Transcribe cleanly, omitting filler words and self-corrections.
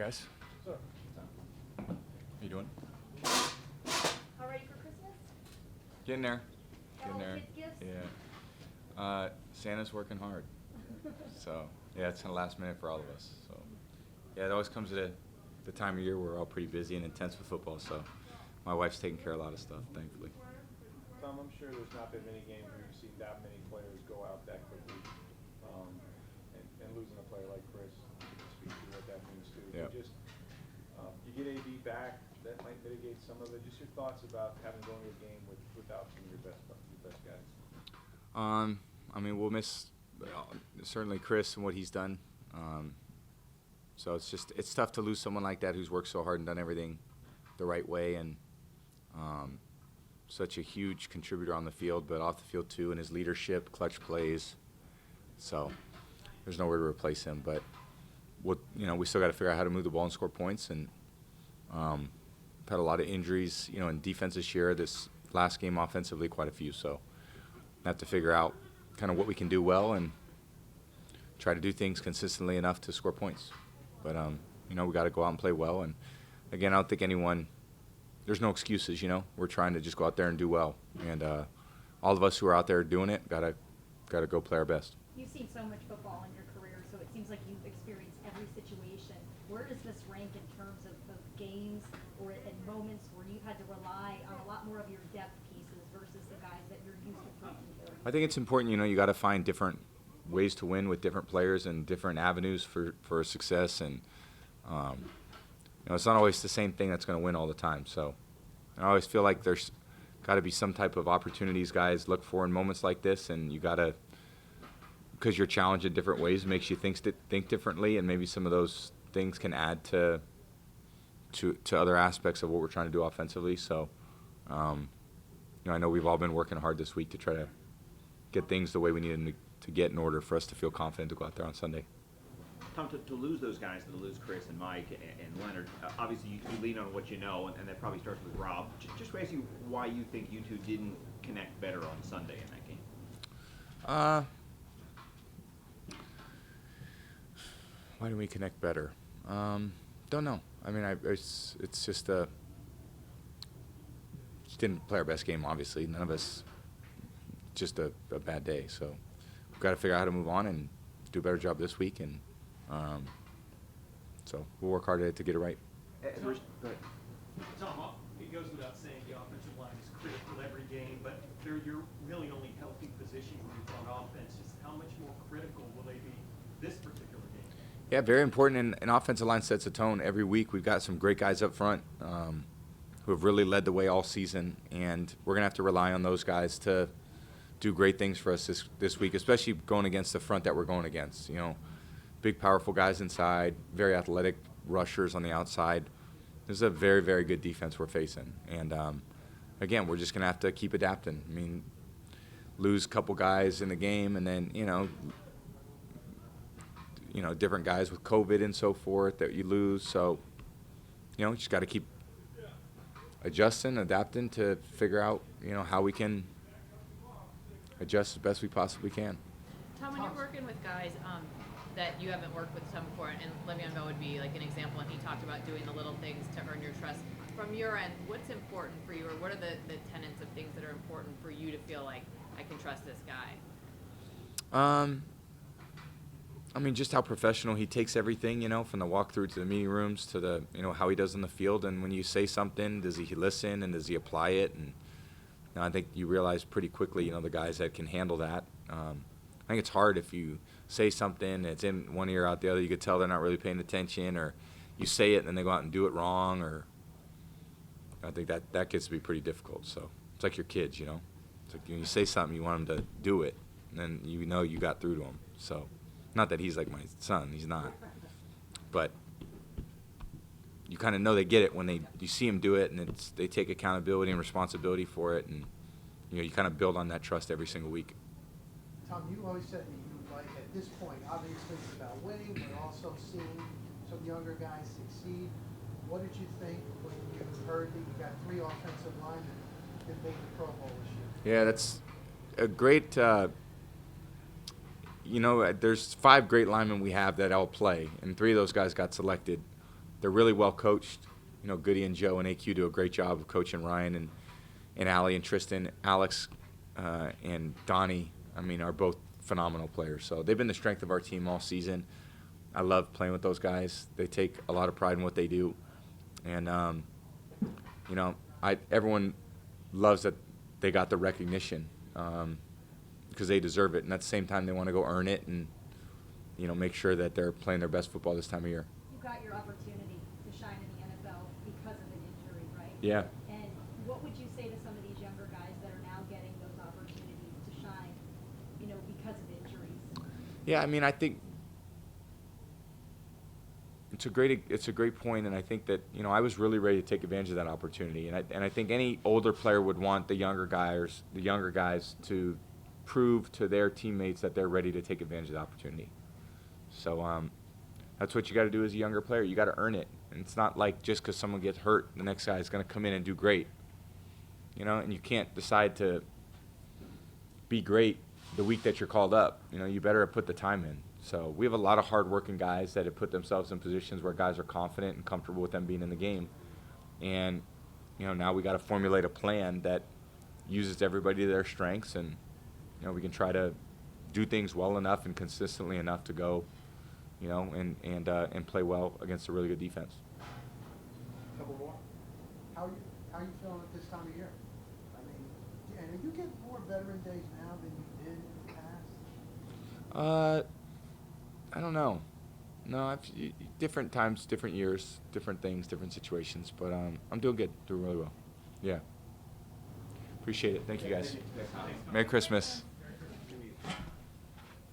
guys. So, How you doing? All ready for Christmas? Getting there. Got Getting all the there. kids' gifts? Yeah. Santa's working hard. So, yeah, it's kind of last minute for all of us. So, yeah, it always comes at the time of year where we're all pretty busy and intense with football. So, my wife's taking care of a lot of stuff, thankfully. Tom, I'm sure there's not been many games where you've seen that many players go out that quickly, and losing a player like Chris speaks to what that means too. Yeah. But just you get AB back, that might mitigate some of it. Just your thoughts about having going to a game without some of your best guys. I mean, we'll miss certainly Chris and what he's done. So it's tough to lose someone like that who's worked so hard and done everything the right way, and such a huge contributor on the field, but off the field too, and his leadership, clutch plays. So there's nowhere to replace him. But we still got to figure out how to move the ball and score points. And had a lot of injuries, in defense this year. This last game offensively, quite a few. So have to figure out kind of what we can do well and try to do things consistently enough to score points. But we got to go out and play well. And again, I don't think anyone. There's no excuses, We're trying to just go out there and do well. And all of us who are out there doing it gotta go play our best. You've seen so much football in your career, so it seems like you've experienced every situation. Where does this rank in terms of games or in moments where you've had to rely on a lot more of your depth pieces versus the guys that you're used to throwing to? I think it's important, you got to find different ways to win with different players and different avenues for success. And it's not always the same thing that's going to win all the time. So I always feel like there's got to be some type of opportunities guys look for in moments like this, and you got to, because you're challenged in different ways, makes you think differently, and maybe some of those things can add to other aspects of what we're trying to do offensively. So I know we've all been working hard this week to try to get things the way we need them to get in order for us to feel confident to go out there on Sunday. Tom, to lose those guys, to lose Chris and Mike and Leonard, obviously you lean on what you know, and that probably starts with Rob. Just ask you why you think you two didn't connect better on Sunday in that game. Why didn't we connect better? Don't know. I mean, it's just didn't play our best game, obviously. None of us, just a bad day. So we've got to figure out how to move on and do a better job this week. And so we'll work hard to get it right. Go ahead. Tom, it goes without saying the offensive line is critical every game, but they're your really only healthy position group on offense. Just how much more critical will they be this particular game? Yeah, very important. And an offensive line sets a tone every week. We've got some great guys up front who have really led the way all season, and we're going to have to rely on those guys to do great things for us this week, especially going against the front that we're going against. Big, powerful guys inside, very athletic rushers on the outside. This is a very, very good defense we're facing. And, again, we're just going to have to keep adapting. I mean, lose a couple guys in the game, and then, different guys with COVID and so forth that you lose. So, you just got to keep adjusting, adapting to figure out, how we can adjust as best we possibly can. Tom, when you're working with guys that you haven't worked with some before, and Le'Veon Bell would be like an example, and he talked about doing the little things to earn your trust. From your end, what's important for you, or what are the tenets of things that are important for you to feel like I can trust this guy? I mean, just how professional he takes everything, from the walkthrough to the meeting rooms to the, how he does on the field. And when you say something, does he listen and does he apply it? And I think you realize pretty quickly, the guys that can handle that. I think it's hard if you say something, it's in one ear, out the other. You could tell they're not really paying attention, or you say it and then they go out and do it wrong. Or I think that gets to be pretty difficult. So it's like your kids, It's like when you say something, you want them to do it, and then you got through to them. So. Not that he's like my son, he's not. But you kind of know they get it when you see him do it, and they take accountability and responsibility for it, and you kind of build on that trust every single week. Tom, you always said that you like, at this point, obviously it's about winning, but also seeing some younger guys succeed. What did you think when you heard that you got 3 offensive linemen that made the Pro Bowl this year? Yeah, that's a great there's 5 great linemen we have that all play, and 3 of those guys got selected they're really well coached. You know, Goody and Joe and AQ do a great job of coaching Ryan and Allie and Tristan. Alex and Donnie, I mean, are both phenomenal players. So they've been the strength of our team all season. I love playing with those guys. They take a lot of pride in what they do. And, you know, everyone loves that they got the recognition because they deserve it. And at the same time, they want to go earn it and, you know, make sure that they're playing their best football this time of year. You got your opportunity to shine in the NFL because of an injury, right? Yeah. And what would you say to some of these younger guys that are now getting those opportunities to shine, you know, because of injuries? Yeah, I mean, I think it's a great point, and I think that, you know, I was really ready to take advantage of that opportunity, and I think any older player would want the younger guys to prove to their teammates that they're ready to take advantage of the opportunity. So that's what you got to do as a younger player. You got to earn it, and it's not like just because someone gets hurt, the next guy is going to come in and do great. You know, and you can't decide to be great the week that you're called up. You know, you better put the time in. So we have a lot of hard-working guys that have put themselves in positions where guys are confident and comfortable with them being in the game. And, you know, now we got to formulate a plan that uses everybody to their strengths, and, you know, we can try to do things well enough and consistently enough to go, you know, and play well against a really good defense. Couple more. How are you feeling at this time of year? I mean, and are you getting more veteran days now than you did in the past? I don't know. No, different times, different years, different things, different situations. But I'm doing good, doing really well. Yeah. Appreciate it. Thank you guys. Merry Christmas.